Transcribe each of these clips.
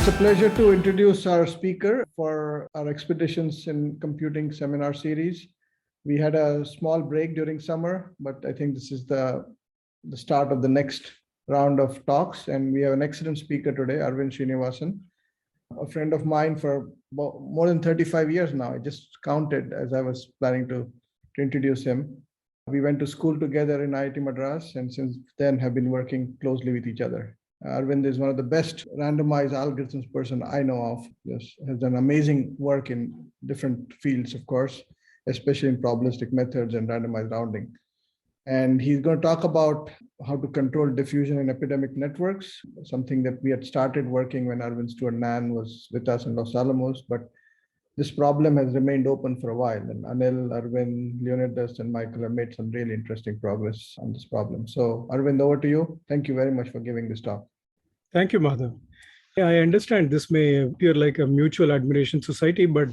It's a pleasure to introduce our speaker for our Expeditions in Computing seminar series. We had a small break during summer, but I think this is the start of the next round of talks. And we have an excellent speaker today, Arvind Srinivasan, a friend of mine for more than 35 years now. I just counted as I was planning to introduce him. We went to school together in IIT Madras, and since then have been working closely with each other. Arvind is one of the best randomized algorithms person I know of. Has done amazing work in different fields, of course, especially in probabilistic methods and randomized rounding. And he's going to talk about how to control diffusion in epidemic networks, something that we had started working when Arvind Stuart Nan was with us in Los Alamos, but this problem has remained open for a while. And Anil, Arvind, Leonidas, and Michael have made some really interesting progress on this problem. So Arvind, over to you. Thank you very much for giving this talk. Thank you, Madhav. Yeah, I understand this may appear like a mutual admiration society, but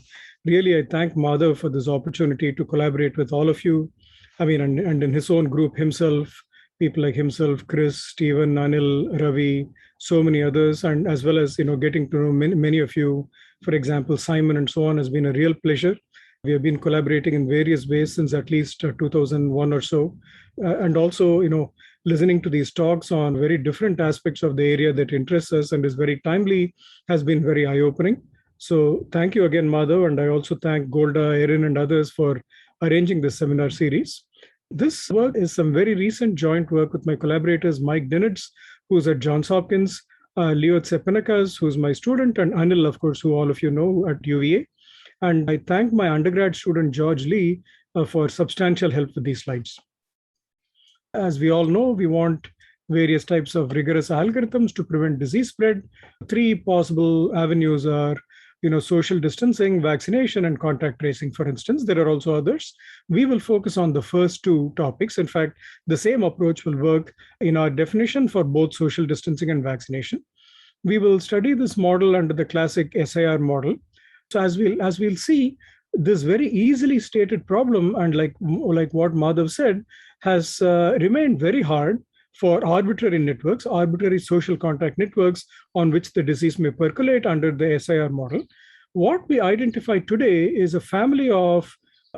really I thank Madhav for this opportunity to collaborate with all of you. I mean, and in his own group himself, people like himself, Chris, Stephen, Anil, Ravi, so many others, and as well as, getting to know many of you, for example, Simon and so on, has been a real pleasure. We have been collaborating in various ways since at least 2001 or so. And also, listening to these talks on very different aspects of the area that interests us and is very timely has been very eye-opening. So thank you again, Madhav, and I also thank Golda, Erin, and others for arranging this seminar series. This work is some very recent joint work with my collaborators, Mike Dinitz, who's at Johns Hopkins, Leo Tsepanakas, who's my student, and Anil, of course, who all of you know at UVA. And I thank my undergrad student, George Lee, for substantial help with these slides. As we all know, we want various types of rigorous algorithms to prevent disease spread. Three possible avenues are, social distancing, vaccination, and contact tracing, for instance. There are also others. We will focus on the first two topics. In fact, the same approach will work in our definition for both social distancing and vaccination. We will study this model under the classic SIR model. So as we'll see, this very easily stated problem, and like what Madhav said, has remained very hard for arbitrary networks, arbitrary social contact networks on which the disease may percolate under the SIR model. What we identify today is a family of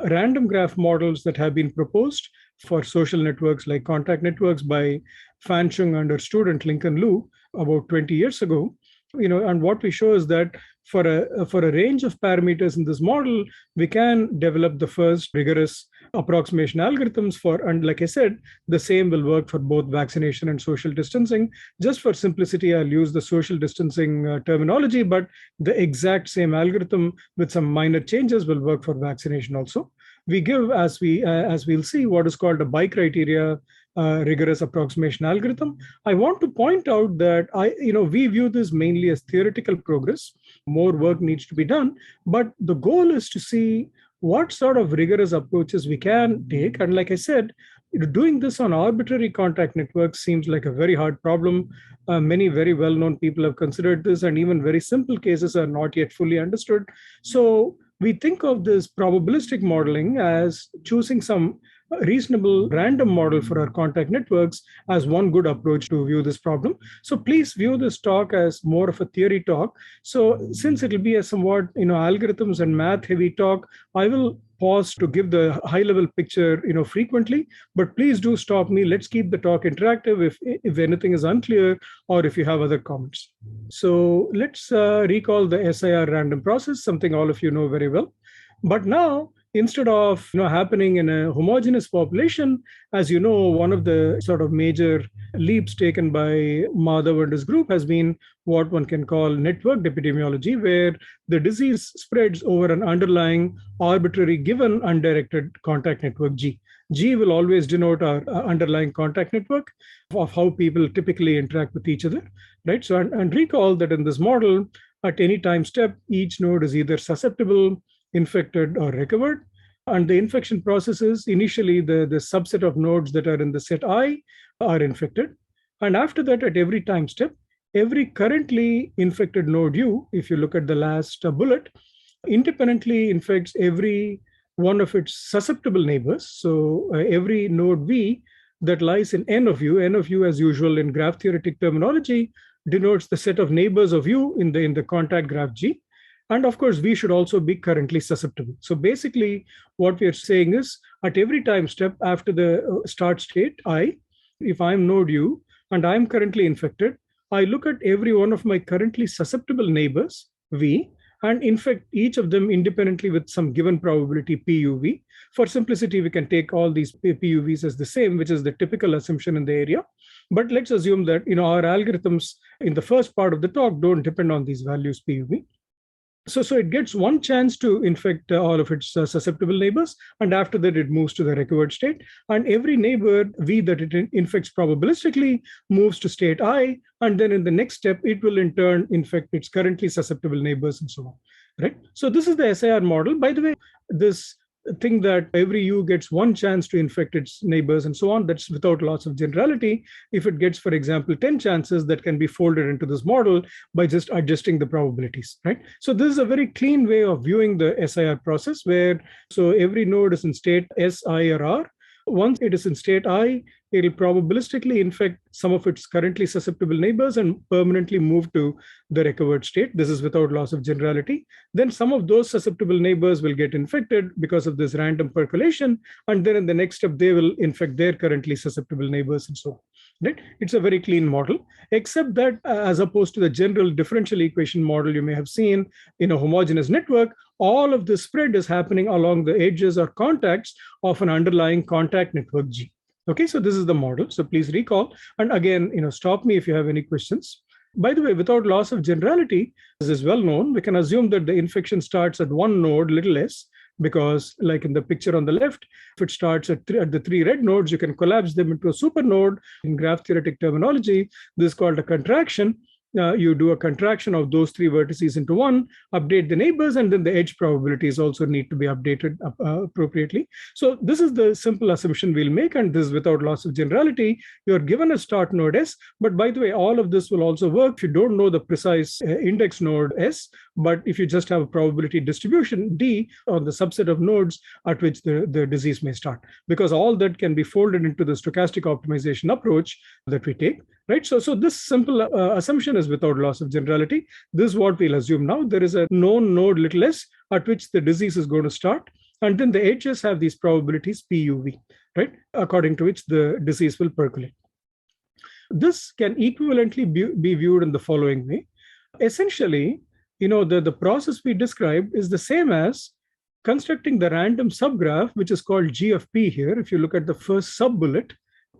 random graph models that have been proposed for social networks like contact networks by Fan Chung under student Lincoln Lu about 20 years ago. And what we show is that for a range of parameters in this model, we can develop the first rigorous approximation algorithms and like I said, the same will work for both vaccination and social distancing. Just for simplicity, I'll use the social distancing terminology, but the exact same algorithm with some minor changes will work for vaccination also. We give, as we'll see, what is called a bi-criteria rigorous approximation algorithm. I want to point out that we view this mainly as theoretical progress. More work needs to be done, but the goal is to see what sort of rigorous approaches we can take. And like I said, doing this on arbitrary contact networks seems like a very hard problem. Many very well-known people have considered this, and even very simple cases are not yet fully understood. So we think of this probabilistic modeling as choosing some reasonable random model for our contact networks as one good approach to view this problem. So please view this talk as more of a theory talk. So since it will be a somewhat algorithms and math heavy talk, I will pause to give the high level picture frequently, but please do stop me. Let's keep the talk interactive if anything is unclear or if you have other comments. So let's recall the SIR random process, something all of you know very well. But now, instead of happening in a homogeneous population, as you know, one of the sort of major leaps taken by Madhav and his group has been what one can call networked epidemiology, where the disease spreads over an underlying arbitrary given undirected contact network G. G will always denote our underlying contact network of how people typically interact with each other, right? So, and recall that in this model, at any time step, each node is either susceptible, infected, or recovered. And the infection processes, initially the subset of nodes that are in the set I are infected. And after that, at every time step, every currently infected node U, if you look at the last bullet, independently infects every one of its susceptible neighbors. So every node V that lies in N of U as usual in graph theoretic terminology, denotes the set of neighbors of U in the contact graph G. And of course, V should also be currently susceptible. So basically, what we are saying is at every time step after the start state, if I'm node U and I'm currently infected, I look at every one of my currently susceptible neighbors, V, and infect each of them independently with some given probability PUV. For simplicity, we can take all these PUVs as the same, which is the typical assumption in the area. But let's assume that our algorithms in the first part of the talk don't depend on these values PUV. So it gets one chance to infect all of its susceptible neighbors, and after that it moves to the recovered state. And every neighbor V that it infects probabilistically moves to state I, and then in the next step it will in turn infect its currently susceptible neighbors and so on. Right. So this is the SIR model. By the way, this thing that every U gets one chance to infect its neighbors and so on, that's without loss of generality. If it gets, for example, 10 chances, that can be folded into this model by just adjusting the probabilities, right? So this is a very clean way of viewing the SIR process where, so every node is in state S, I, or R. Once it is in state I, it will probabilistically infect some of its currently susceptible neighbors and permanently move to the recovered state. This is without loss of generality. Then some of those susceptible neighbors will get infected because of this random percolation. And then in the next step, they will infect their currently susceptible neighbors and so on. Right? It's a very clean model, except that as opposed to the general differential equation model you may have seen in a homogeneous network, all of the spread is happening along the edges or contacts of an underlying contact network G. Okay, so this is the model. So please recall. And again, stop me if you have any questions. By the way, without loss of generality, this is well known. We can assume that the infection starts at one node, little s, because like in the picture on the left, if it starts at the three red nodes, you can collapse them into a super node. In graph theoretic terminology, this is called a contraction. You do a contraction of those three vertices into one, update the neighbors, and then the edge probabilities also need to be updated appropriately. So this is the simple assumption we'll make, and this is without loss of generality. You're given a start node S, but by the way, all of this will also work if you don't know the precise index node S, but if you just have a probability distribution D on the subset of nodes at which the disease may start, because all that can be folded into the stochastic optimization approach that we take. Right. So this simple assumption is without loss of generality. This is what we'll assume now. There is a known node little s at which the disease is going to start. And then the edges have these probabilities PUV, right, according to which the disease will percolate. This can equivalently be viewed in the following way. Essentially, the process we described is the same as constructing the random subgraph, which is called G of P here. If you look at the first sub-bullet,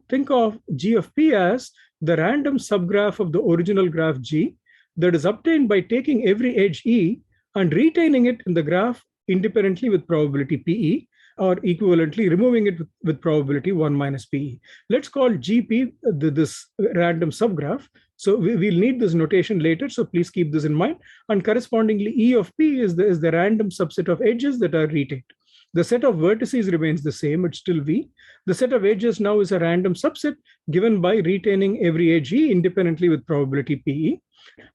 think of G of P as the random subgraph of the original graph G that is obtained by taking every edge E and retaining it in the graph independently with probability PE, or equivalently removing it with probability 1 minus PE. Let's call GP this random subgraph. So we'll need this notation later, so please keep this in mind. And correspondingly, E of P is the random subset of edges that are retained. The set of vertices remains the same, it's still V. The set of edges now is a random subset given by retaining every edge E independently with probability PE.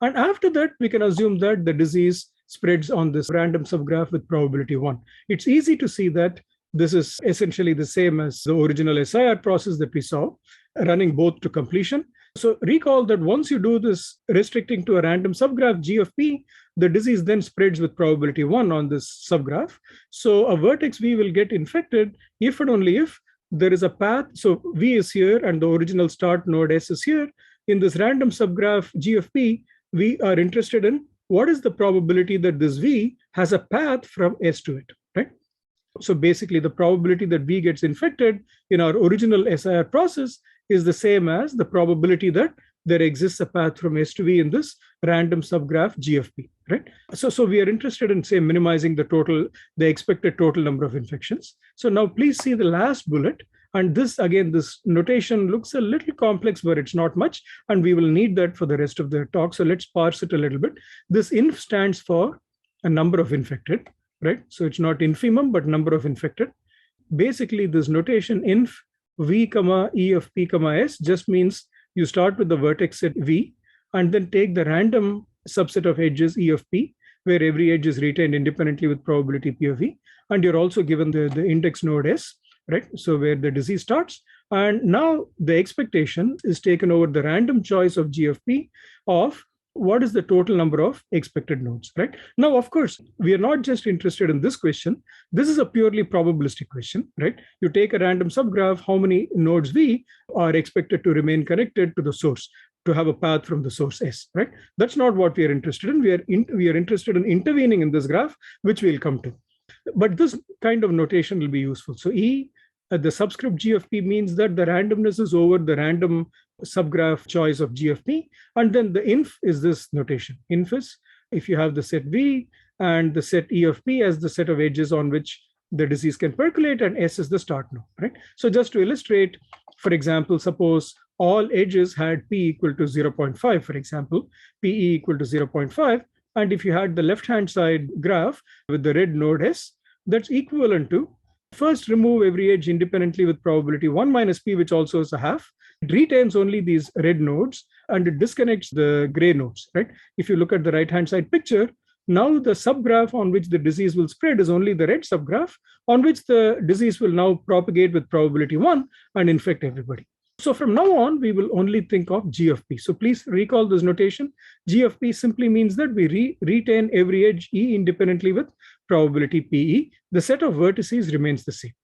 And after that, we can assume that the disease spreads on this random subgraph with probability 1. It's easy to see that this is essentially the same as the original SIR process that we saw, running both to completion. So recall that once you do this restricting to a random subgraph G of P, the disease then spreads with probability 1 on this subgraph. So a vertex V will get infected if and only if there is a path. So V is here and the original start node S is here. In this random subgraph G of P, we are interested in what is the probability that this V has a path from S to it, right? So basically the probability that V gets infected in our original SIR process is the same as the probability that there exists a path from S to V in this random subgraph G of P, right? So we are interested in, say, minimizing the expected total number of infections. So now please see the last bullet. And this, again, this notation looks a little complex, but it's not much. And we will need that for the rest of the talk. So let's parse it a little bit. This inf stands for a number of infected, right? So it's not infimum, but number of infected. Basically, this notation inf V, E of P, S just means you start with the vertex at V and then take the random subset of edges E of P, where every edge is retained independently with probability P of V. And you're also given the index node S, right? So where the disease starts. And now the expectation is taken over the random choice of G of P of what is the total number of expected nodes, right? Now, of course, we are not just interested in this question. This is a purely probabilistic question, right? You take a random subgraph, how many nodes V are expected to remain connected to the source, to have a path from the source S, right? That's not what we are interested in. We are interested in intervening in this graph, which we'll come to. But this kind of notation will be useful. So E, the subscript G of P means that the randomness is over the random subgraph choice of G of P. And then the inf is this notation. Inf is if you have the set V and the set E of P as the set of edges on which the disease can percolate, and S is the start node, right? So just to illustrate, for example, suppose all edges had P equal to 0.5, for example, PE equal to 0.5. And if you had the left-hand side graph with the red node S, that's equivalent to first remove every edge independently with probability 1 minus P, which also is a half. It retains only these red nodes and it disconnects the gray nodes, right? If you look at the right-hand side picture, now the subgraph on which the disease will spread is only the red subgraph on which the disease will now propagate with probability 1 and infect everybody. So from now on, we will only think of G of P. So please recall this notation. G of P simply means that we retain every edge E independently with probability PE. The set of vertices remains the same.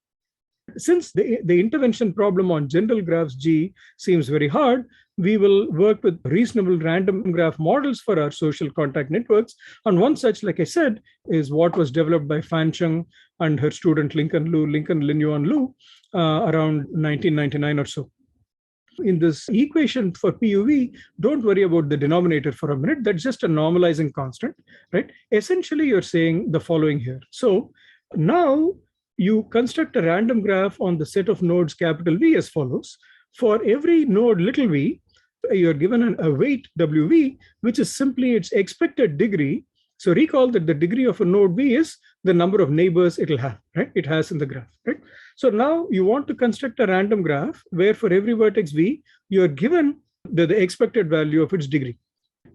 Since the intervention problem on general graphs G seems very hard, we will work with reasonable random graph models for our social contact networks. And one such, like I said, is what was developed by Fan Chung and her student Lincoln Lin-Yuan Lu around 1999 or so. In this equation for PUV, don't worry about the denominator for a minute. That's just a normalizing constant, right? Essentially, you're saying the following here. So now you construct a random graph on the set of nodes capital V as follows. For every node little v, you're given a weight WV, which is simply its expected degree. So recall that the degree of a node V is the number of neighbors it'll have, right? It has in the graph, right? So now you want to construct a random graph where for every vertex V, you're given the expected value of its degree.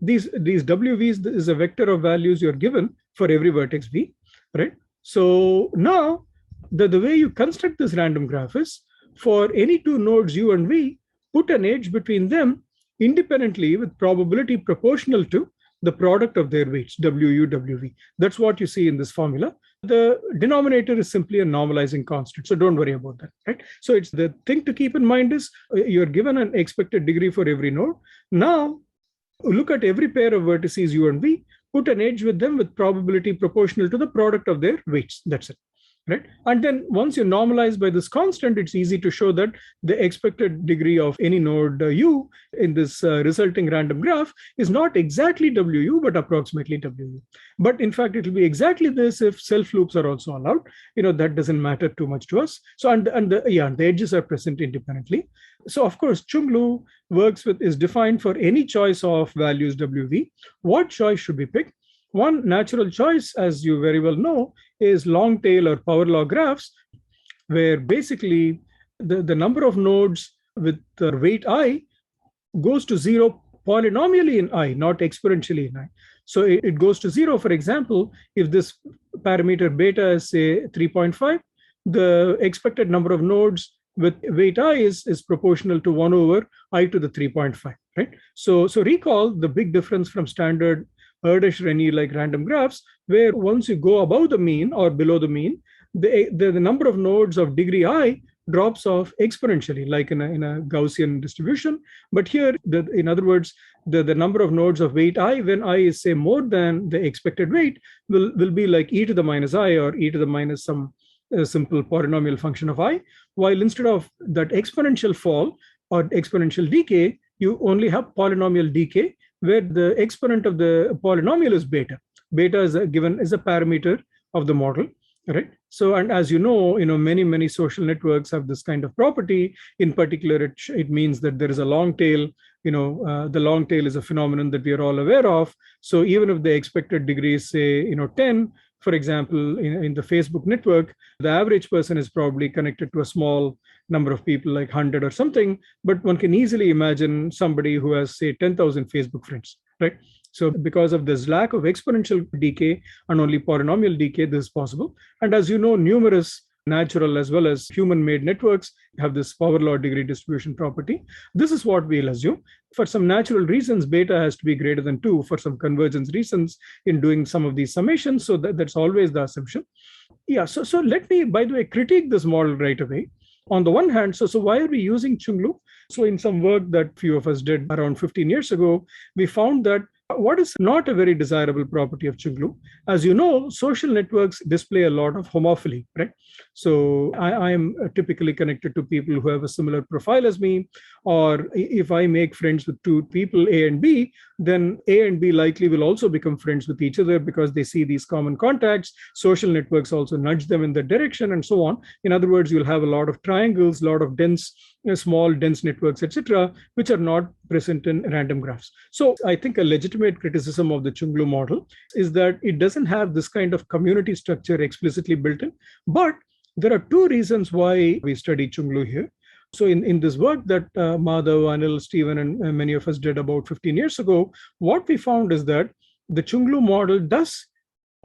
These WVs is a vector of values you're given for every vertex V, right? So now the way you construct this random graph is for any two nodes U and V, put an edge between them independently with probability proportional to the product of their weights, WU, WV. That's what you see in this formula. The denominator is simply a normalizing constant, so don't worry about that, right? So it's the thing to keep in mind is you're given an expected degree for every node. Now, look at every pair of vertices U and V, put an edge with them with probability proportional to the product of their weights. That's it. Right? And then once you normalize by this constant, it's easy to show that the expected degree of any node U in this resulting random graph is not exactly WU, but approximately WU. But in fact, it will be exactly this if self loops are also allowed. That doesn't matter too much to us. So the edges are present independently. So of course, Chung-Lu is defined for any choice of values WV. What choice should we pick? One natural choice, as you very well know, is long tail or power law graphs, where basically the number of nodes with the weight I goes to 0 polynomially in I, not exponentially in I. So it goes to 0, for example, if this parameter beta is say 3.5, the expected number of nodes with weight I is proportional to 1 over I to the 3.5, right? So recall the big difference from standard Erdős-Renyi like random graphs, where once you go above the mean or below the mean, the number of nodes of degree I drops off exponentially, like in a Gaussian distribution. But here, in other words, the number of nodes of weight I, when I is say more than the expected weight, will be like e to the minus I or e to the minus some simple polynomial function of I, while instead of that exponential fall or exponential decay, you only have polynomial decay, where the exponent of the polynomial is beta. Beta is given as a parameter of the model, right? So, and as you know, many social networks have this kind of property. In particular, it means that there is a long tail. The long tail is a phenomenon that we are all aware of. So even if the expected degree is say 10, for example, in the Facebook network, the average person is probably connected to a small number of people, like 100 or something. But one can easily imagine somebody who has, say, 10,000 Facebook friends, right? So because of this lack of exponential decay and only polynomial decay, this is possible. And as you know, numerous natural as well as human-made networks have this power law degree distribution property. This is what we'll assume. For some natural reasons, beta has to be greater than 2 for some convergence reasons in doing some of these summations. So that's always the assumption. Yeah, so let me, by the way, critique this model right away. On the one hand, so why are we using Chung-Lu? So in some work that few of us did around 15 years ago, we found that what is not a very desirable property of Chung-Lu? As you know, social networks display a lot of homophily, right? So I am typically connected to people who have a similar profile as me, or if I make friends with two people, A and B, then A and B likely will also become friends with each other because they see these common contacts. Social networks also nudge them in that direction and so on. In other words, you'll have a lot of triangles, a lot of dense, small dense networks, etc., which are not present in random graphs. So I think a legitimate criticism of the Chung-Lu model is that it doesn't have this kind of community structure explicitly built in. But there are two reasons why we study Chung-Lu here. So in this work that Madhav, Anil, Stephen, and many of us did about 15 years ago, what we found is that the Chung-Lu model does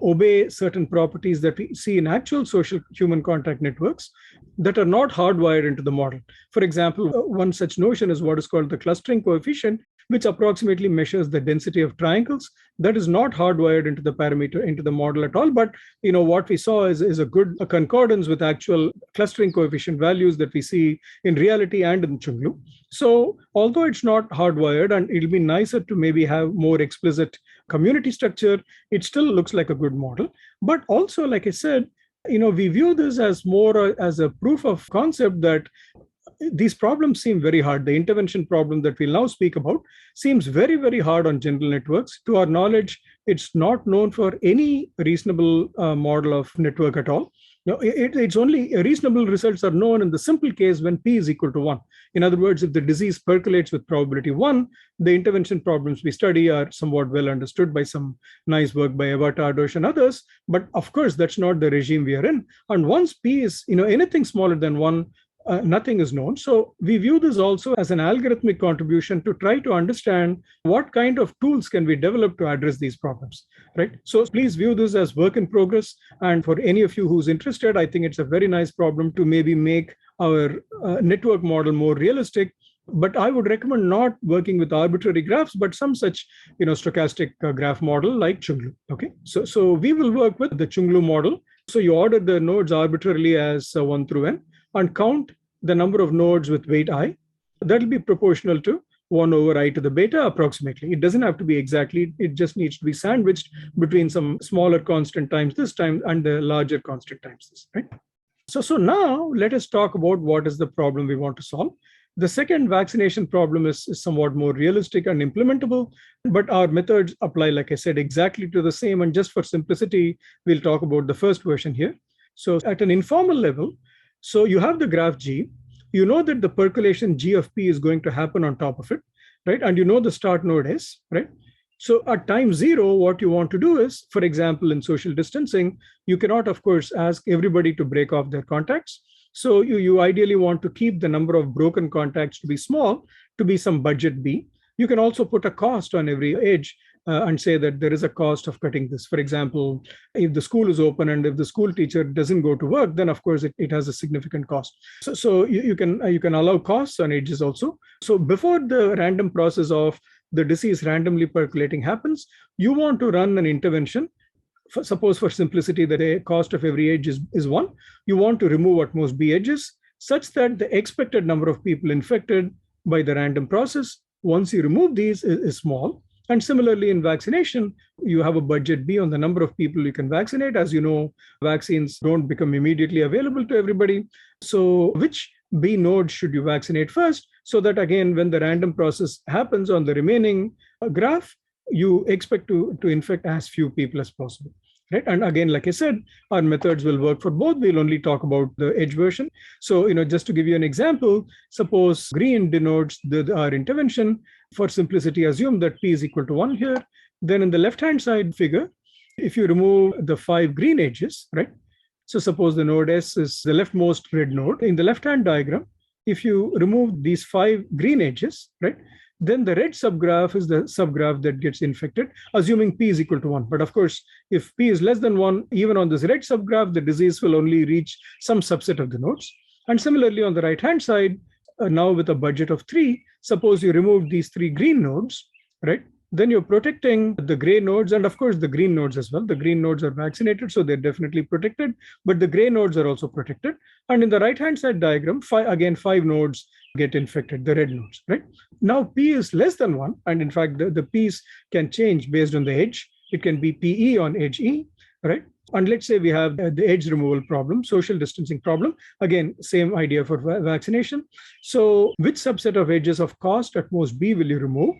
obey certain properties that we see in actual social human contact networks that are not hardwired into the model. For example, one such notion is what is called the clustering coefficient, which approximately measures the density of triangles. That is not hardwired into the parameter, into the model at all. But what we saw is a good concordance with actual clustering coefficient values that we see in reality and in Chung-Lu. So although it's not hardwired, and it'll be nicer to maybe have more explicit community structure, it still looks like a good model. But also, like I said, we view this as more as a proof of concept that these problems seem very hard. The intervention problem that we'll now speak about seems very, very hard on general networks. To our knowledge, it's not known for any reasonable model of network at all. It's only reasonable results are known in the simple case when P is equal to 1. In other words, if the disease percolates with probability 1, the intervention problems we study are somewhat well understood by some nice work by Eva Tardosh and others. But of course, that's not the regime we are in. And once P is anything smaller than 1, nothing is known. So we view this also as an algorithmic contribution to try to understand what kind of tools can we develop to address these problems, right? So please view this as work in progress. And for any of you who's interested, I think it's a very nice problem to maybe make our network model more realistic. But I would recommend not working with arbitrary graphs, but some such, stochastic graph model like Chung-Lu. Okay, so we will work with the Chung-Lu model. So you order the nodes arbitrarily as 1 through n, and count the number of nodes with weight I. That will be proportional to 1 over I to the beta approximately. It doesn't have to be exactly, it just needs to be sandwiched between some smaller constant times this time and the larger constant times this, right? So now let us talk about what is the problem we want to solve. The second vaccination problem is somewhat more realistic and implementable, but our methods apply, like I said, exactly to the same. And just for simplicity, we'll talk about the first version here. So at an informal level, so you have the graph G, you know that the percolation G of P is going to happen on top of it, right? And the start node S, right? So at time 0, what you want to do is, for example, in social distancing, you cannot, of course, ask everybody to break off their contacts. So you ideally want to keep the number of broken contacts to be small, to be some budget B. You can also put a cost on every edge and say that there is a cost of cutting this. For example, if the school is open and if the school teacher doesn't go to work, then of course it has a significant cost. So you can allow costs on edges also. So before the random process of the disease randomly percolating happens, you want to run an intervention. Suppose for simplicity, the cost of every edge is 1. You want to remove at most B edges such that the expected number of people infected by the random process, once you remove these, is small. And similarly, in vaccination, you have a budget B on the number of people you can vaccinate. As you know, vaccines don't become immediately available to everybody. So which B node should you vaccinate first? So that again, when the random process happens on the remaining graph, you expect to infect as few people as possible, right? And again, like I said, our methods will work for both. We'll only talk about the edge version. So, just to give you an example, suppose green denotes our intervention. For simplicity, assume that P is equal to 1 here. Then in the left-hand side figure, if you remove the 5 green edges, right? So suppose the node S is the leftmost red node. In the left-hand diagram, if you remove these 5 green edges, right, then the red subgraph is the subgraph that gets infected, assuming P is equal to 1. But of course, if P is less than 1, even on this red subgraph, the disease will only reach some subset of the nodes. And similarly, on the right-hand side, now with a budget of 3, suppose you remove these 3 green nodes, right? Then you're protecting the gray nodes and of course the green nodes as well. The green nodes are vaccinated, so they're definitely protected, but the gray nodes are also protected. And in the right-hand side diagram, 5 nodes get infected, the red nodes, right? Now P is less than 1, and in fact, the P's can change based on the edge. It can be PE on edge E, right? And let's say we have the edge removal problem, social distancing problem. Again, same idea for vaccination. So which subset of edges of cost at most B will you remove,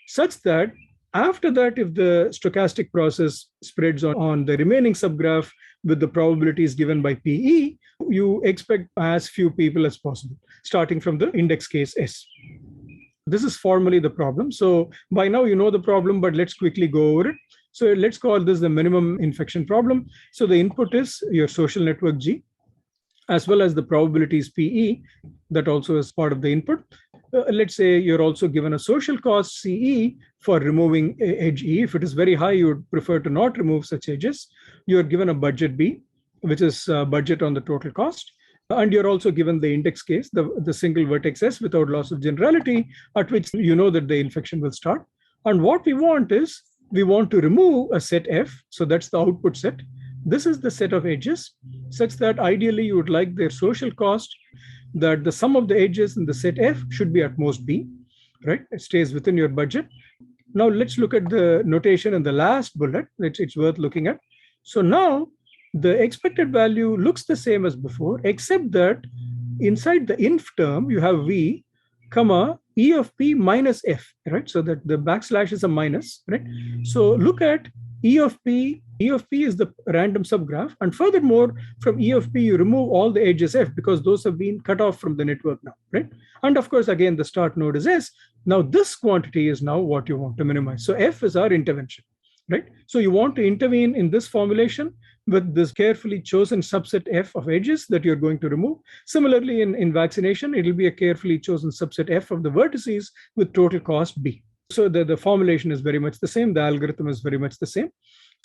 such that after that, if the stochastic process spreads on the remaining subgraph with the probabilities given by PE, you expect as few people as possible, starting from the index case S. This is formally the problem. So by now you know the problem, but let's quickly go over it. So let's call this the minimum infection problem. So the input is your social network G, as well as the probabilities PE, that also is part of the input. Let's say you're also given a social cost CE for removing edge E. If it is very high, you would prefer to not remove such edges. You're given a budget B, which is budget on the total cost. And you're also given the index case, the single vertex S without loss of generality, at which you know that the infection will start. And what we want is, we want to remove a set F. So that's the output set. This is the set of edges, such that ideally you would like their social cost, that the sum of the edges in the set F should be at most B, right? It stays within your budget. Now let's look at the notation in the last bullet. It's worth looking at. So now the expected value looks the same as before, except that inside the inf term, you have V, comma, E of P minus F, right? So that the backslash is a minus, right? So look at E of P. E of P is the random subgraph. And furthermore, from E of P, you remove all the edges F because those have been cut off from the network now, right? And of course, again, the start node is S. Now this quantity is now what you want to minimize. So F is our intervention, right? So you want to intervene in this formulation with this carefully chosen subset F of edges that you're going to remove. Similarly, in vaccination, it will be a carefully chosen subset F of the vertices with total cost B. So the formulation is very much the same. The algorithm is very much the same.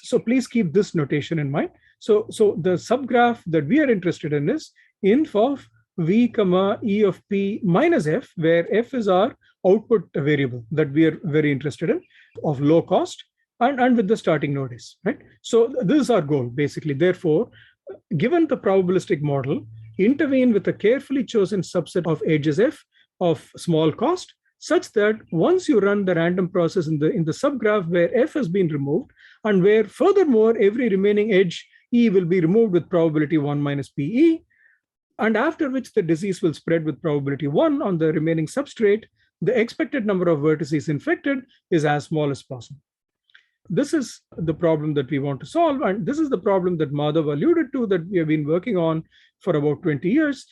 So please keep this notation in mind. So the subgraph that we are interested in is inf of V, comma, E of P minus F, where F is our output variable that we are very interested in, of low cost, and with the starting node is, right? So this is our goal, basically. Therefore, given the probabilistic model, intervene with a carefully chosen subset of edges F of small cost, such that once you run the random process in the subgraph where F has been removed, and where furthermore every remaining edge E will be removed with probability 1 minus PE, and after which the disease will spread with probability 1 on the remaining substrate, the expected number of vertices infected is as small as possible. This is the problem that we want to solve, and this is the problem that Madhav alluded to, that we have been working on for about 20 years.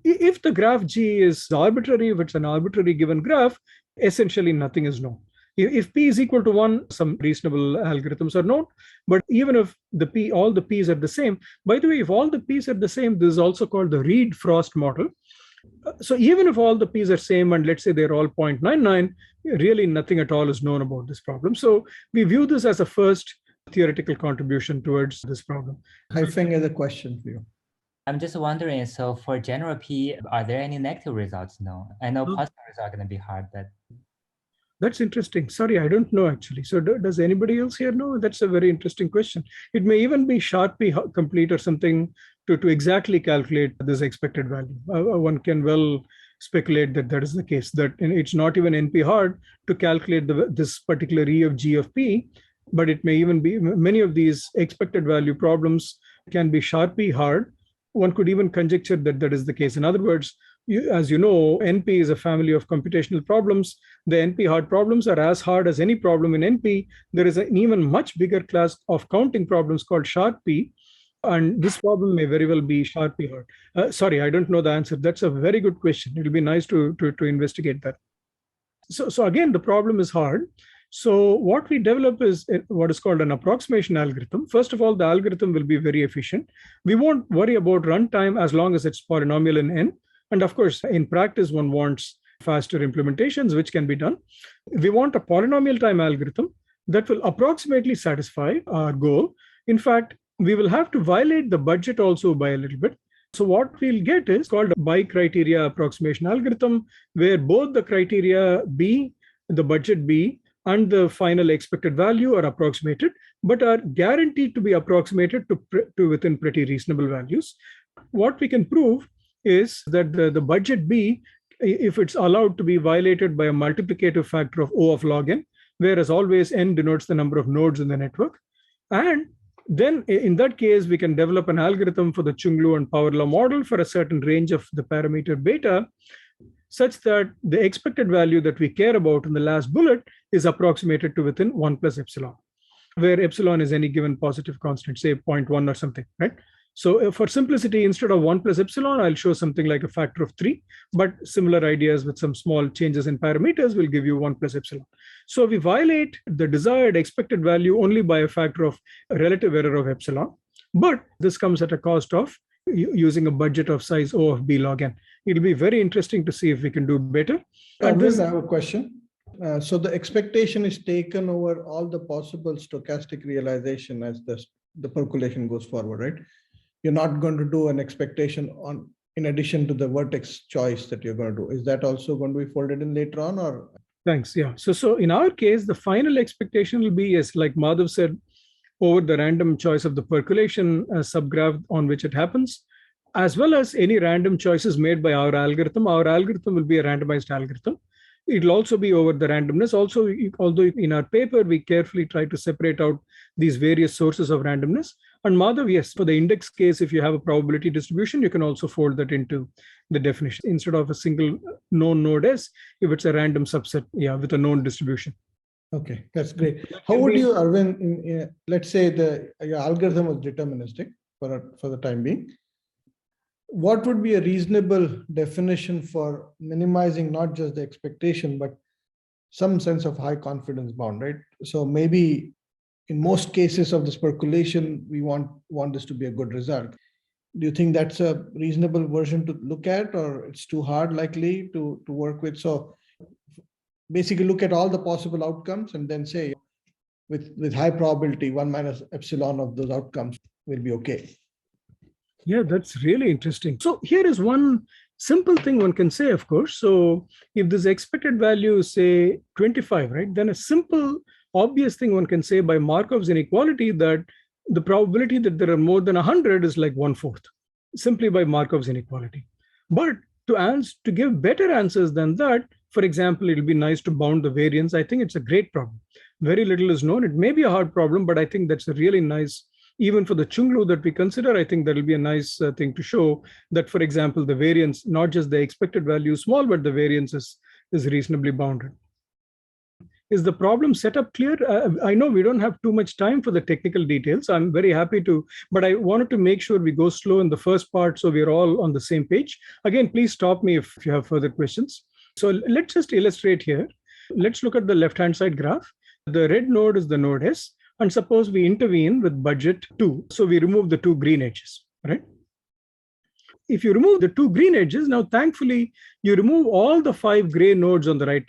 If the graph G is arbitrary, if it's an arbitrary given graph, essentially nothing is known. If P is equal to 1, some reasonable algorithms are known. But even if all the P's are the same, by the way, if all the P's are the same, this is also called the Reed-Frost model. So even if all the P's are same, and let's say they're all 0.99, really nothing at all is known about this problem. So we view this as a first theoretical contribution towards this problem. Haifeng has a question for you. I'm just wondering, so for general P, are there any negative results? No, I know positive results are going to be hard, but... That's interesting. Sorry, I don't know actually. So does anybody else here know? That's a very interesting question. It may even be Sharpe complete or something to exactly calculate this expected value. One can well speculate that that is the case, that it's not even NP hard to calculate this particular E of G of P, but it may even be many of these expected value problems can be Sharpe hard. One could even conjecture that that is the case. In other words, as you know, NP is a family of computational problems. The NP hard problems are as hard as any problem in NP. There is an even much bigger class of counting problems called Sharpe, and this problem may very well be Sharpe hard. Sorry, I don't know the answer. That's a very good question. It'll be nice to investigate that. So again, the problem is hard. So what we develop is what is called an approximation algorithm. First of all, the algorithm will be very efficient. We won't worry about runtime as long as it's polynomial in N. And of course, in practice, one wants faster implementations, which can be done. We want a polynomial time algorithm that will approximately satisfy our goal. In fact, we will have to violate the budget also by a little bit. So what we'll get is called a bi-criteria approximation algorithm, where both the criteria B, the budget B, and the final expected value are approximated, but are guaranteed to be approximated to within pretty reasonable values. What we can prove is that the budget B, if it's allowed to be violated by a multiplicative factor of O of log n, whereas always n denotes the number of nodes in the network. And then in that case, we can develop an algorithm for the Chung-Lu and power law model for a certain range of the parameter beta, such that the expected value that we care about in the last bullet is approximated to within 1 plus epsilon, where epsilon is any given positive constant, say 0.1 or something, right? So for simplicity, instead of 1 plus epsilon, I'll show something like a factor of 3, but similar ideas with some small changes in parameters will give you 1 plus epsilon. So we violate the desired expected value only by a factor of a relative error of epsilon, but this comes at a cost of using a budget of size O of B log n. It'll be very interesting to see if we can do better. And I have a question. So the expectation is taken over all the possible stochastic realization as the percolation goes forward, right? You're not going to do an expectation on in addition to the vertex choice that you're going to do. Is that also going to be folded in later on, or? Thanks. Yeah. So in our case, the final expectation will be, yes, like Madhav said, over the random choice of the percolation subgraph on which it happens, as well as any random choices made by our algorithm. Our algorithm will be a randomized algorithm. It'll also be over the randomness. Also, although in our paper, we carefully try to separate out these various sources of randomness. And Madhav, yes, for the index case, if you have a probability distribution, you can also fold that into the definition. Instead of a single known node S, if it's a random subset, yeah, with a known distribution. Okay, that's great. How would you, Arvind, let's say your algorithm was deterministic for the time being. What would be a reasonable definition for minimizing not just the expectation, but some sense of high confidence bound, right? So maybe in most cases of this percolation, we want this to be a good result. Do you think that's a reasonable version to look at, or it's too hard likely to work with? So basically look at all the possible outcomes and then say with high probability, 1 minus epsilon of those outcomes will be okay. Yeah, that's really interesting. So here is one simple thing one can say, of course. So if this expected value is, say, 25, right, then a simple, obvious thing one can say by Markov's inequality that the probability that there are more than 100 is like 1/4, simply by Markov's inequality. But to give better answers than that, for example, it'll be nice to bound the variance. I think it's a great problem. Very little is known. It may be a hard problem, but I think that's a really nice, even for the Chung-Lu that we consider, I think that'll be a nice thing to show that, for example, the variance, not just the expected value is small, but the variance is reasonably bounded. Is the problem set up clear? I know we don't have too much time for the technical details. I'm very happy to, but I wanted to make sure we go slow in the first part so we're all on the same page. Again, please stop me if you have further questions. So let's just illustrate here. Let's look at the left-hand side graph. The red node is the node S. And suppose we intervene with budget 2. So we remove the 2 green edges, right? If you remove the 2 green edges, now thankfully, you remove all the 5 gray nodes on the right?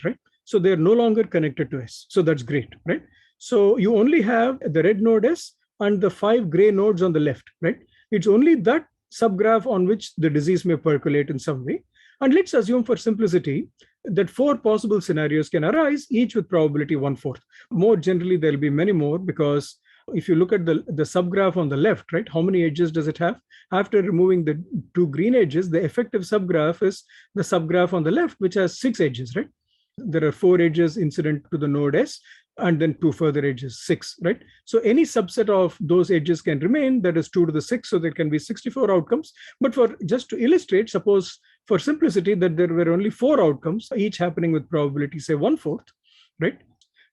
So they're no longer connected to S. So that's great, right? So you only have the red node S and the 5 gray nodes on the left, right? It's only that subgraph on which the disease may percolate in some way. And let's assume for simplicity that 4 possible scenarios can arise, each with probability 1/4. More generally, there'll be many more, because if you look at the subgraph on the left, right, how many edges does it have? After removing the 2 green edges, the effective subgraph is the subgraph on the left, which has 6 edges, right? There are 4 edges incident to the node S, and then 2 further edges, 6, right? So any subset of those edges can remain, that is 2 to the 6, so there can be 64 outcomes. But for just to illustrate, suppose for simplicity that there were only 4 outcomes, each happening with probability, say 1/4, right?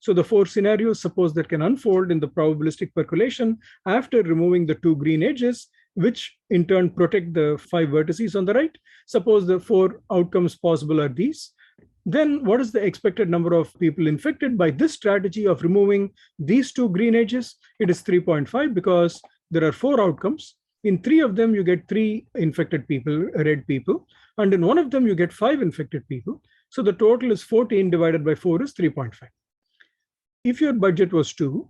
So the 4 scenarios, suppose that can unfold in the probabilistic percolation after removing the 2 green edges, which in turn protect the 5 vertices on the right. Suppose the 4 outcomes possible are these. Then what is the expected number of people infected by this strategy of removing these 2 green edges? It is 3.5, because there are 4 outcomes. In 3 of them, you get 3 infected people, red people. And in 1 of them, you get 5 infected people. So the total is 14 divided by 4 is 3.5. If your budget was 2,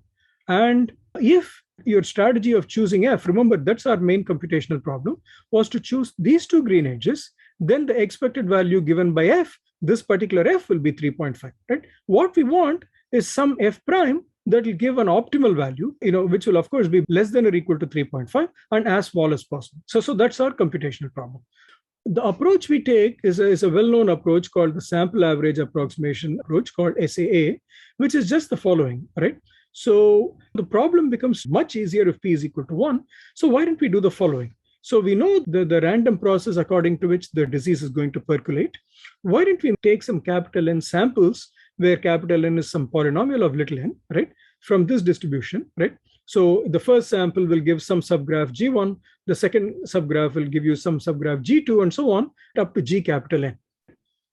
and if your strategy of choosing F, remember that's our main computational problem, was to choose these two green edges, then the expected value given by F, this particular F will be 3.5, right? What we want is some F prime that will give an optimal value, which will of course be less than or equal to 3.5 and as small as possible. So that's our computational problem. The approach we take is a well-known approach called the sample average approximation approach, called SAA, which is just the following, right? So the problem becomes much easier if P is equal to 1. So why don't we do the following? So we know the random process according to which the disease is going to percolate. Why don't we take some capital N samples where capital N is some polynomial of little n, right? From this distribution, right? So the first sample will give some subgraph G1, the second subgraph will give you some subgraph G2, and so on, up to G capital N.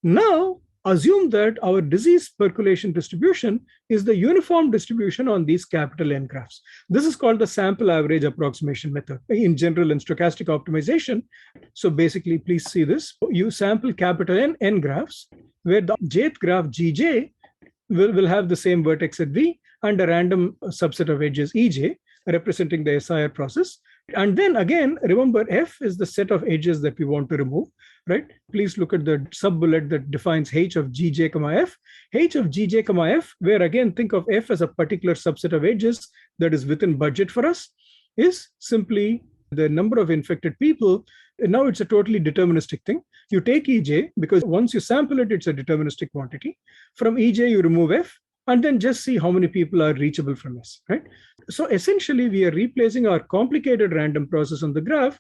Now, assume that our disease percolation distribution is the uniform distribution on these capital N graphs. This is called the sample average approximation method in general in stochastic optimization. So basically, please see this. You sample capital N graphs, where the jth graph Gj will have the same vertex at V and a random subset of edges Ej, representing the SIR process. And then again, remember, F is the set of edges that we want to remove, right? Please look at the sub-bullet that defines H of Gj, F. H of Gj, F, where again, think of F as a particular subset of edges that is within budget for us, is simply the number of infected people. And now it's a totally deterministic thing. You take Ej, because once you sample it, it's a deterministic quantity. From Ej, you remove F, and then just see how many people are reachable from S, right? So essentially, we are replacing our complicated random process on the graph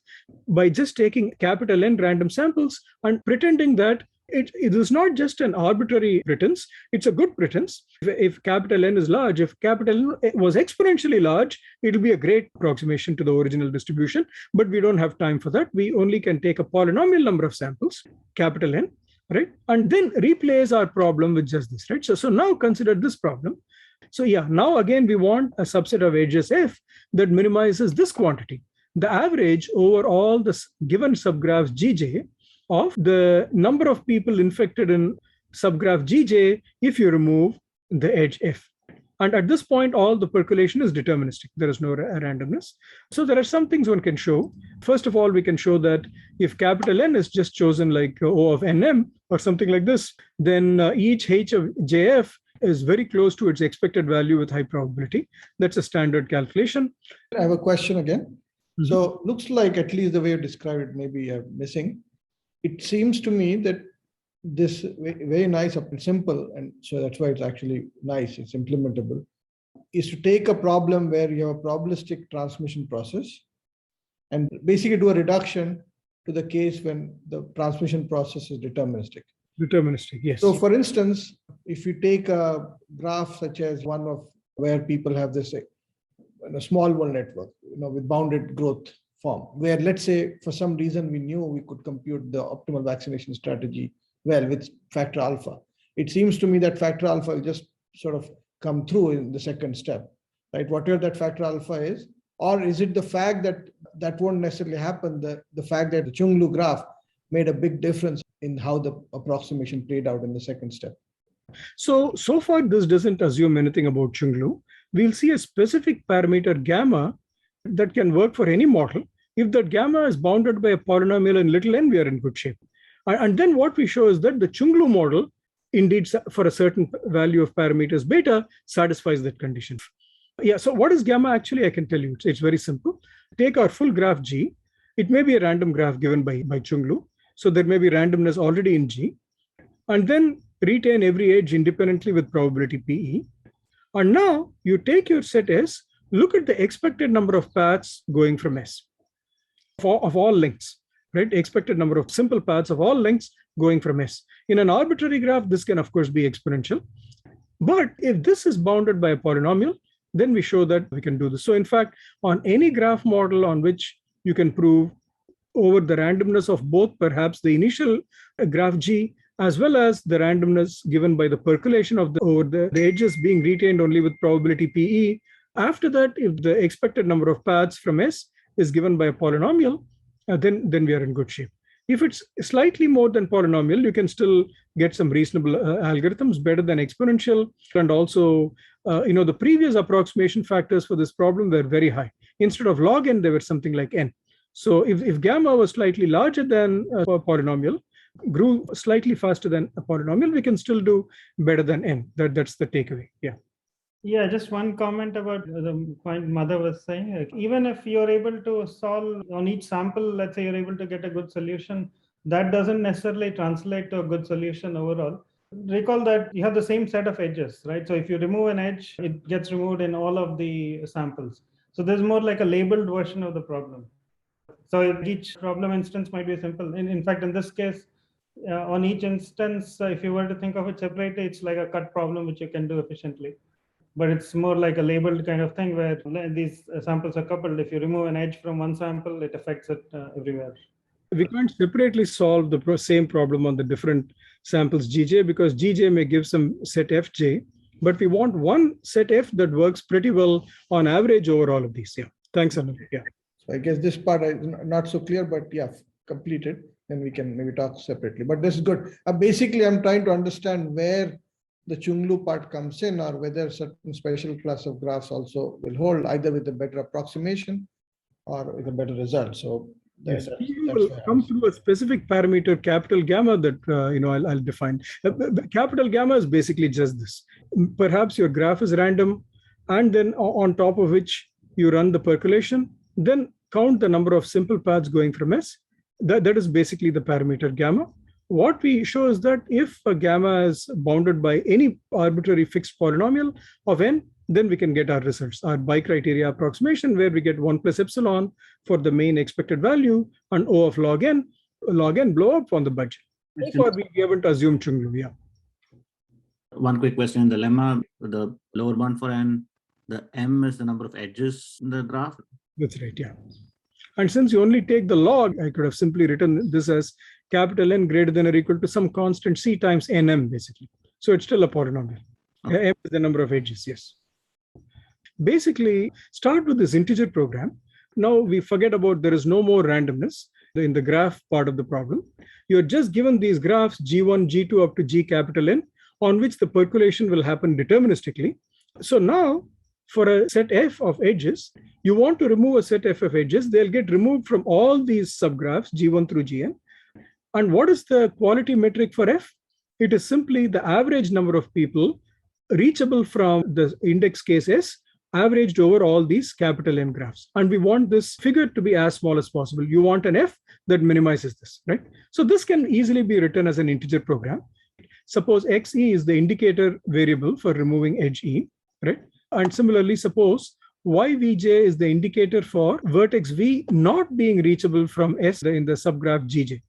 by just taking capital N random samples and pretending that it is not just an arbitrary pretense, it's a good pretense. If capital N is large, if capital N was exponentially large, it'll be a great approximation to the original distribution, but we don't have time for that. We only can take a polynomial number of samples, capital N, right? And then replace our problem with just this, right? So now consider this problem. So yeah, now again, we want a subset of edges F that minimizes this quantity, the average over all the given subgraphs Gj of the number of people infected in subgraph Gj if you remove the edge F. And at this point, all the percolation is deterministic. There is no randomness. So there are some things one can show. First of all, we can show that if capital N is just chosen like O of Nm or something like this, then each H of Jf is very close to its expected value with high probability. That's a standard calculation. I have a question again. Mm-hmm. So looks like, at least the way you described it, maybe I'm missing. It seems to me that this very nice and simple, and so that's why it's actually nice, it's implementable, is to take a problem where you have a probabilistic transmission process and basically do a reduction to the case when the transmission process is deterministic. Deterministic, yes. So for instance, if you take a graph such as one of where people have this a small one network, with bounded growth form, where let's say for some reason we knew we could compute the optimal vaccination strategy well with factor alpha. It seems to me that factor alpha will just sort of come through in the second step, right? Whatever that factor alpha is, or is it the fact that that won't necessarily happen, the fact that the Chung-Lu graph made a big difference in how the approximation played out in the second step? So far, this doesn't assume anything about Chung-Lu. We'll see a specific parameter gamma that can work for any model. If that gamma is bounded by a polynomial in little n, we are in good shape. And then what we show is that the Chung-Lu model, indeed, for a certain value of parameters beta, satisfies that condition. Yeah, so what is gamma actually? I can tell you. It's very simple. Take our full graph G. It may be a random graph given by Chung-Lu. So there may be randomness already in G. And then retain every edge independently with probability PE. And now you take your set S, look at the expected number of paths going from S of all lengths. Right? Expected number of simple paths of all lengths going from S. In an arbitrary graph, this can of course be exponential. But if this is bounded by a polynomial, then we show that we can do this. So in fact, on any graph model on which you can prove over the randomness of both perhaps the initial graph G as well as the randomness given by the percolation of over the edges being retained only with probability PE, after that, if the expected number of paths from S is given by a polynomial, then we are in good shape. If it's slightly more than polynomial, you can still get some reasonable algorithms better than exponential. And also, the previous approximation factors for this problem were very high. Instead of log n, they were something like n. So if gamma was slightly larger than a polynomial, grew slightly faster than a polynomial, we can still do better than n. That's the takeaway. Yeah. Yeah, just one comment about the point Mother was saying. Even if you're able to solve on each sample, let's say you're able to get a good solution, that doesn't necessarily translate to a good solution overall. Recall that you have the same set of edges, right? So if you remove an edge, it gets removed in all of the samples. So there's more like a labeled version of the problem. So each problem instance might be simple. In fact, in this case, on each instance, if you were to think of it separately, it's like a cut problem, which you can do efficiently. But it's more like a labeled kind of thing where these samples are coupled. If you remove an edge from one sample, it affects it everywhere. We can't separately solve the same problem on the different samples Gj, because Gj may give some set Fj, but we want one set F that works pretty well on average over all of these. Yeah. Thanks, Anil. Yeah. So I guess this part is not so clear, but yeah, completed. And we can maybe talk separately. But this is good. Basically, I'm trying to understand where the Chung-Lu part comes in, or whether certain special class of graphs also will hold, either with a better approximation or with a better result. So yes, we will come through a specific parameter, capital gamma, that I'll define. Capital gamma is basically just this. Perhaps your graph is random, and then on top of which you run the percolation, then count the number of simple paths going from S. That is basically the parameter gamma. What we show is that if a gamma is bounded by any arbitrary fixed polynomial of n, then we can get our results, our bicriteria approximation, where we get 1 plus epsilon for the main expected value and O of log n blow up on the budget. So we haven't assumed Chung-Lu. Yeah. One quick question in the lemma, the lower bound for n, the m is the number of edges in the graph. That's right, yeah. And since you only take the log, I could have simply written this as capital N greater than or equal to some constant c times nm, basically. So it's still a polynomial. Okay. M is the number of edges, yes. Basically, start with this integer program. Now we forget about there is no more randomness in the graph part of the problem. You're just given these graphs G1, G2 up to G capital N, on which the percolation will happen deterministically. So now, for a set F of edges, you want to remove a set F of edges, they'll get removed from all these subgraphs, G1 through Gn. And what is the quality metric for F? It is simply the average number of people reachable from the index case S, averaged over all these capital N graphs. And we want this figure to be as small as possible. You want an F that minimizes this, right? So this can easily be written as an integer program. Suppose xe is the indicator variable for removing edge e, right? And similarly, suppose yvj is the indicator for vertex v not being reachable from S in the subgraph gj,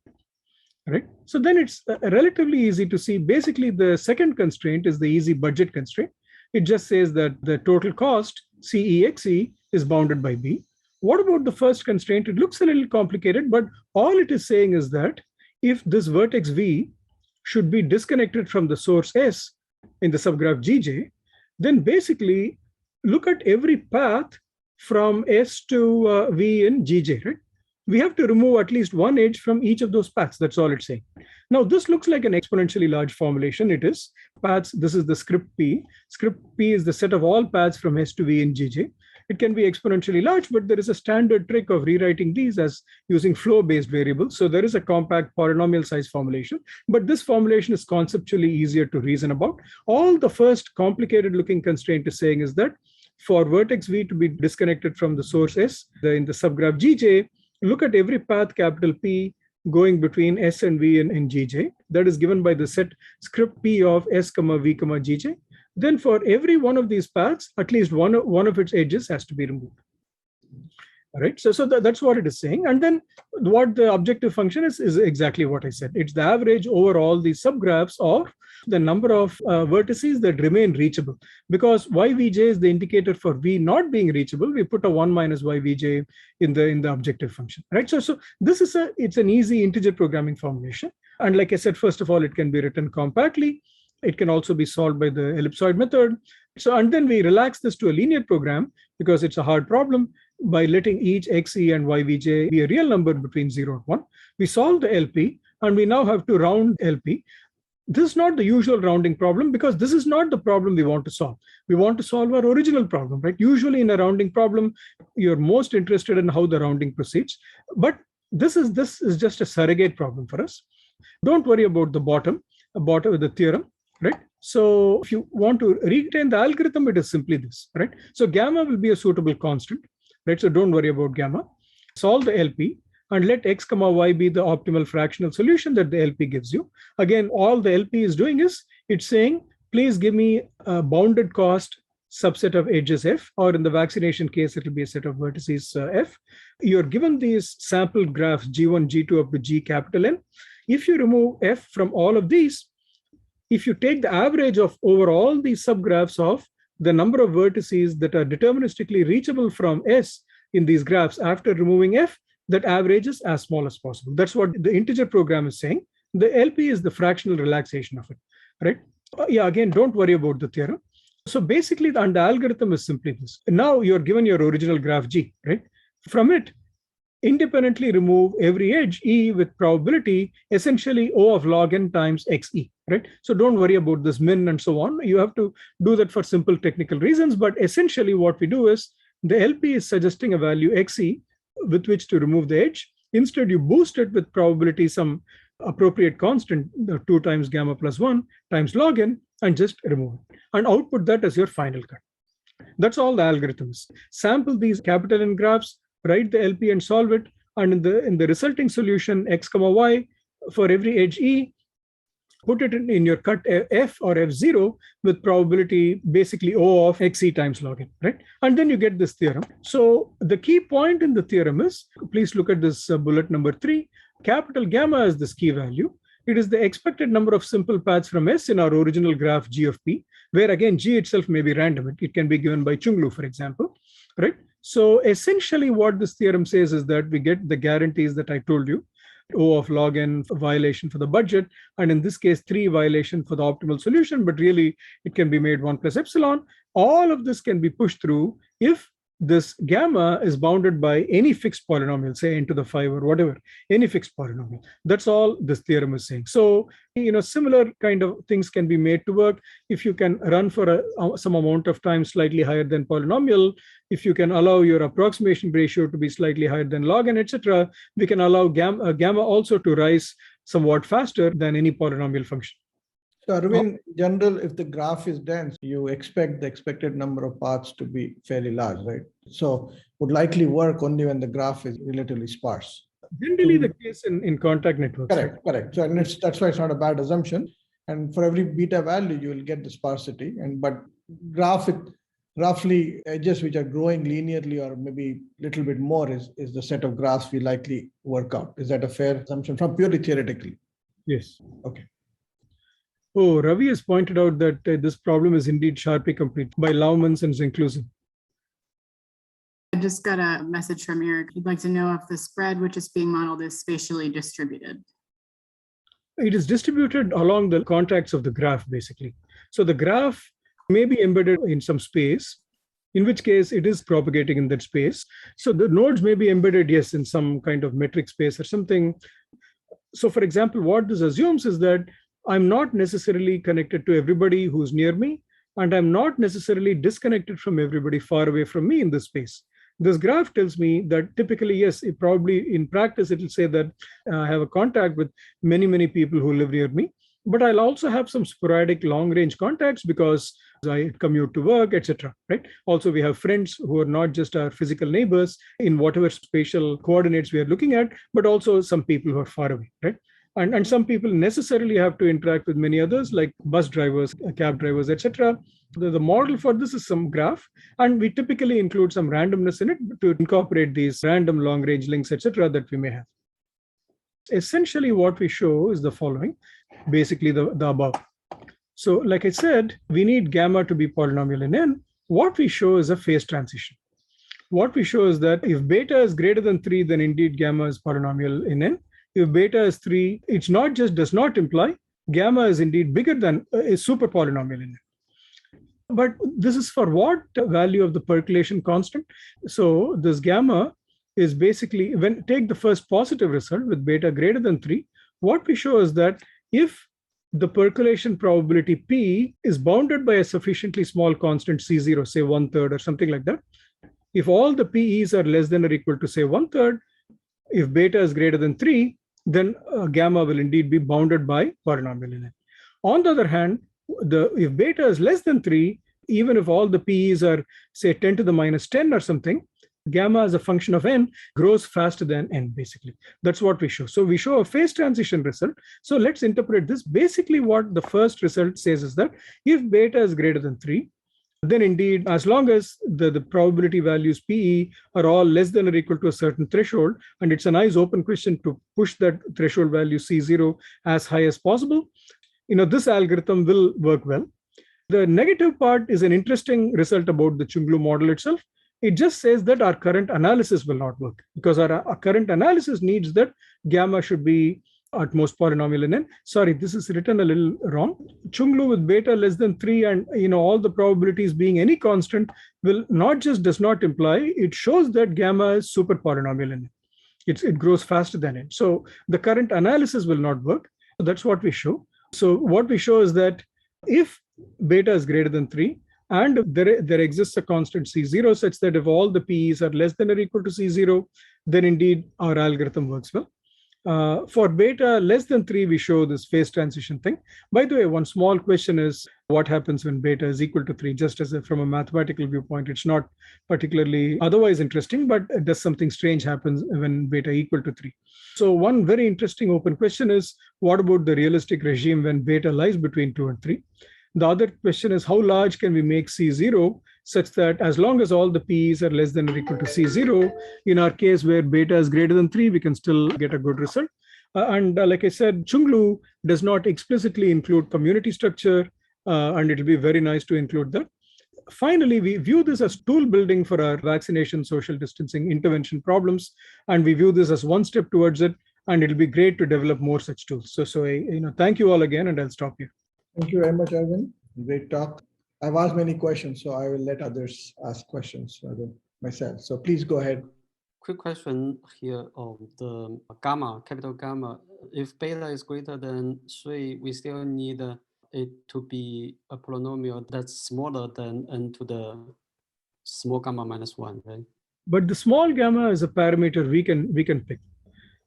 right? So then it's relatively easy to see. Basically, the second constraint is the easy budget constraint. It just says that the total cost, CEXE, is bounded by B. What about the first constraint? It looks a little complicated, but all it is saying is that if this vertex V should be disconnected from the source S in the subgraph GJ, then basically look at every path from S to V in GJ, right? We have to remove at least one edge from each of those paths. That's all it's saying. Now, this looks like an exponentially large formulation. It is paths. This is the script P. Script P is the set of all paths from S to V in GJ. It can be exponentially large, but there is a standard trick of rewriting these as using flow-based variables. So there is a compact polynomial size formulation, but this formulation is conceptually easier to reason about. All the first complicated looking constraint is saying is that for vertex V to be disconnected from the source S in the subgraph GJ, look at every path capital P going between S and V in GJ. That is given by the set script P of S, V, GJ. Then for every one of these paths, at least one of its edges has to be removed. All right, so that's what it is saying. And then what the objective function is exactly what I said. It's the average over all these subgraphs of the number of vertices that remain reachable. Because YVJ is the indicator for V not being reachable, we put a 1 minus YVJ in the objective function, right? So this is it's an easy integer programming formulation. And like I said, first of all, it can be written compactly. It can also be solved by the ellipsoid method. So, and then we relax this to a linear program because it's a hard problem. by letting each xe and yvj be a real number between 0 and 1. We solve the LP, and we now have to round LP. This is not the usual rounding problem because this is not the problem we want to solve. We want to solve our original problem, right? Usually in a rounding problem, you're most interested in how the rounding proceeds. But this is just a surrogate problem for us. Don't worry about the bottom of the theorem, right? So if you want to retain the algorithm, it is simply this, right? So gamma will be a suitable constant, right? So don't worry about gamma. Solve the LP and let x comma y be the optimal fractional solution that the LP gives you. Again, all the LP is doing is it's saying, please give me a bounded cost subset of edges F, or in the vaccination case, it will be a set of vertices F. You're given these sample graphs G1, G2 up to G capital N. If you remove F from all of these, if you take the average of over all these subgraphs of the number of vertices that are deterministically reachable from S in these graphs after removing F, that average is as small as possible. That's what the integer program is saying. The LP is the fractional relaxation of it, right? Yeah, again, don't worry about the theorem. So basically, the algorithm is simply this. Now you're given your original graph G, right? From it, independently remove every edge E with probability, essentially O of log n times XE, right? So don't worry about this min and so on. You have to do that for simple technical reasons. But essentially what we do is the LP is suggesting a value XE with which to remove the edge. Instead, you boost it with probability some appropriate constant, 2 times gamma plus 1 times log n, and just remove it. And output that as your final cut. That's all the algorithm is. Sample these capital N graphs, write the LP and solve it. And in the resulting solution, x comma y, for every edge E, put it in your cut F or F0 with probability basically O of XE times log n, right? And then you get this theorem. So the key point in the theorem is, please look at this bullet number 3, capital gamma is this key value. It is the expected number of simple paths from S in our original graph G of P, where again, G itself may be random. It can be given by Chung Lu, for example, right? So essentially what this theorem says is that we get the guarantees that I told you, O of log n violation for the budget, and in this case, 3 violation for the optimal solution, but really it can be made 1 plus epsilon. All of this can be pushed through if this gamma is bounded by any fixed polynomial, say n to the 5 or whatever, any fixed polynomial. That's all this theorem is saying. So, similar kind of things can be made to work if you can run for some amount of time slightly higher than polynomial. If you can allow your approximation ratio to be slightly higher than log n, etc., we can allow gamma also to rise somewhat faster than any polynomial function. So Arvind, in general, if the graph is dense, you expect the expected number of paths to be fairly large, right? So would likely work only when the graph is relatively sparse. Generally the case in contact networks. Correct. So that's why it's not a bad assumption. And for every beta value, you will get the sparsity. But graph with roughly edges which are growing linearly or maybe a little bit more is the set of graphs we likely work out. Is that a fair assumption from purely theoretically? Yes. Okay. Oh, Ravi has pointed out that this problem is indeed Sharpe complete by Laumans and Zinclusive. I just got a message from Eric. He'd like to know if the spread which is being modeled is spatially distributed. It is distributed along the contacts of the graph, basically. So the graph may be embedded in some space, in which case it is propagating in that space. So the nodes may be embedded, yes, in some kind of metric space or something. So for example, what this assumes is that I'm not necessarily connected to everybody who's near me, and I'm not necessarily disconnected from everybody far away from me in this space. This graph tells me that typically, yes, it probably in practice, it will say that I have a contact with many, many people who live near me, but I'll also have some sporadic long range contacts because I commute to work, etc. Right? Also, we have friends who are not just our physical neighbors in whatever spatial coordinates we are looking at, but also some people who are far away, right? And some people necessarily have to interact with many others, like bus drivers, cab drivers, etc. The model for this is some graph, and we typically include some randomness in it to incorporate these random long-range links, etc., that we may have. Essentially, what we show is the following, basically the above. So, like I said, we need gamma to be polynomial in n. What we show is a phase transition. What we show is that if beta is greater than 3, then indeed gamma is polynomial in n. If beta is 3, it's not just does not imply gamma is indeed bigger than a super polynomial in it. But this is for what value of the percolation constant? So this gamma is basically, when take the first positive result with beta greater than 3, what we show is that if the percolation probability P is bounded by a sufficiently small constant C0, say 1/3 or something like that, if all the PEs are less than or equal to say 1/3, if beta is greater than 3, then gamma will indeed be bounded by polynomial in it. On the other hand, if beta is less than 3, even if all the PEs are say 10 to the minus 10 or something, gamma as a function of n grows faster than n, basically. That's what we show. So we show a phase transition result. So let's interpret this. Basically, what the first result says is that if beta is greater than 3, then indeed, as long as the probability values PE are all less than or equal to a certain threshold, and it's a nice open question to push that threshold value C0 as high as possible, this algorithm will work well. The negative part is an interesting result about the Chung-Lu model itself. It just says that our current analysis will not work because our current analysis needs that gamma should be at most polynomial in n. Sorry, this is written a little wrong. Chung-Lu with beta less than 3 and all the probabilities being any constant will not just does not imply, it shows that gamma is super polynomial in n. It grows faster than n. So the current analysis will not work. So that's what we show. So what we show is that if beta is greater than 3, and there exists a constant C0 such that if all the PEs are less than or equal to C0, then indeed our algorithm works well. For beta less than 3, we show this phase transition thing. By the way, one small question is what happens when beta is equal to 3, just as from a mathematical viewpoint. It's not particularly otherwise interesting, but does something strange happen when beta equal to 3? So one very interesting open question is, what about the realistic regime when beta lies between 2 and 3? The other question is, how large can we make C0 such that as long as all the PEs are less than or equal to C0, in our case where beta is greater than 3, we can still get a good result. Like I said, Chung-Lu does not explicitly include community structure, and it'll be very nice to include that. Finally, we view this as tool building for our vaccination, social distancing, intervention problems, and we view this as one step towards it, and it'll be great to develop more such tools. So thank you all again, and I'll stop here. Thank you very much, Arvind. Great talk. I've asked many questions, so I will let others ask questions rather than myself. So please go ahead. Quick question here on the gamma, capital gamma. If beta is greater than 3, we still need it to be a polynomial that's smaller than n to the small gamma minus 1, right? But the small gamma is a parameter we can pick.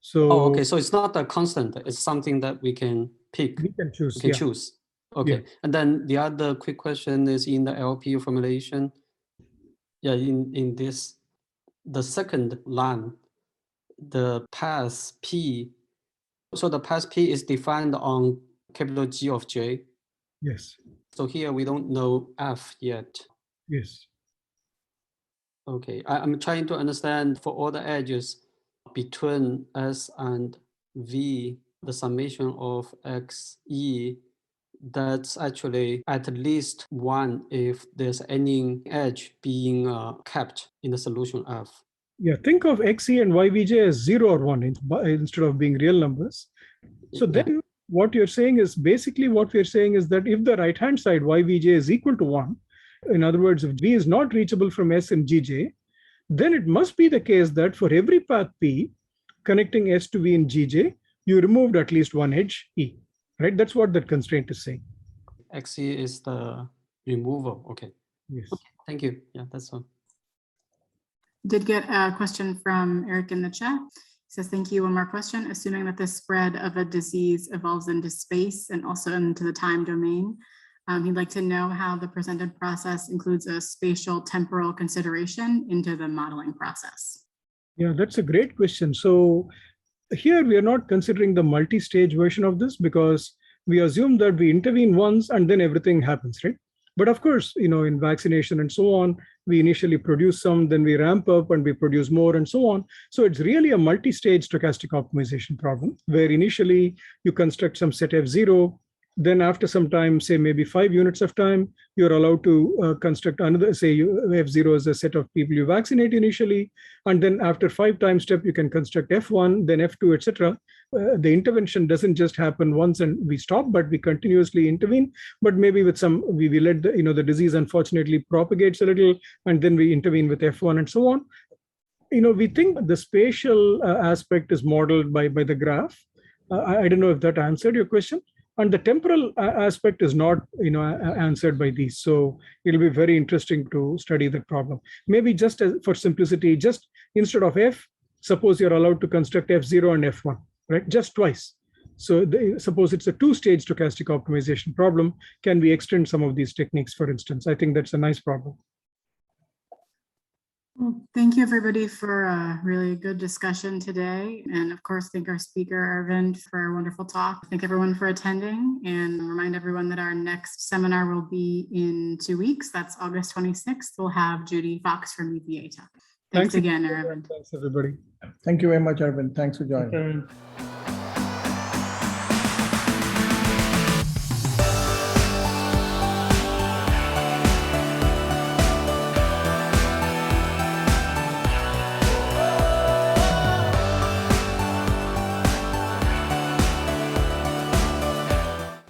So okay. So it's not a constant. It's something that we can pick. We can choose. We can choose. Okay. Yeah. And then the other quick question is in the LPU formulation. Yeah, in this, the second line, the path P. So the path P is defined on capital G of J. Yes. So here we don't know F yet. Yes. Okay. I'm trying to understand for all the edges between S and V, the summation of XE, that's actually at least 1 if there's any edge being kept in the solution F. Yeah, think of XE and YVJ as 0 or 1 instead of being real numbers. So then what you're saying is basically what we're saying is that if the right-hand side YVJ is equal to 1, in other words, if V is not reachable from S and GJ, then it must be the case that for every path P connecting S to V in GJ, you removed at least one edge E. Right, that's what that constraint is saying. XE is the removal. Okay. Yes. Okay. Thank you. Yeah, that's all. Did get a question from Eric in the chat. He says, thank you. One more question. Assuming that the spread of a disease evolves into space and also into the time domain, he'd like to know how the presented process includes a spatial temporal consideration into the modeling process. Yeah, that's a great question. So here we are not considering the multi-stage version of this because we assume that we intervene once and then everything happens, right? But of course, in vaccination and so on, we initially produce some, then we ramp up and we produce more and so on. So it's really a multi-stage stochastic optimization problem where initially you construct some set F0 Then after some time, say maybe 5 units of time, you're allowed to construct another, say F0 is a set of people you vaccinate initially. And then after 5 time step, you can construct F1, then F2, etc. The intervention doesn't just happen once and we stop, but we continuously intervene. But maybe with some, we let the disease unfortunately propagates a little, and then we intervene with F1 and so on. We think the spatial aspect is modeled by the graph. I don't know if that answered your question. And the temporal aspect is not, answered by these. So it'll be very interesting to study that problem. Maybe just for simplicity, just instead of F, suppose you're allowed to construct F0 and F1, right? Just twice. So suppose it's a 2-stage stochastic optimization problem. Can we extend some of these techniques, for instance? I think that's a nice problem. Well, thank you everybody for a really good discussion today. And of course, thank our speaker, Arvind, for a wonderful talk. Thank everyone for attending, and remind everyone that our next seminar will be in 2 weeks. That's August 26th. We'll have Judy Fox from UVA talk. Thanks again, Arvind. Thanks, everybody. Thank you very much, Arvind. Thanks for joining. Okay.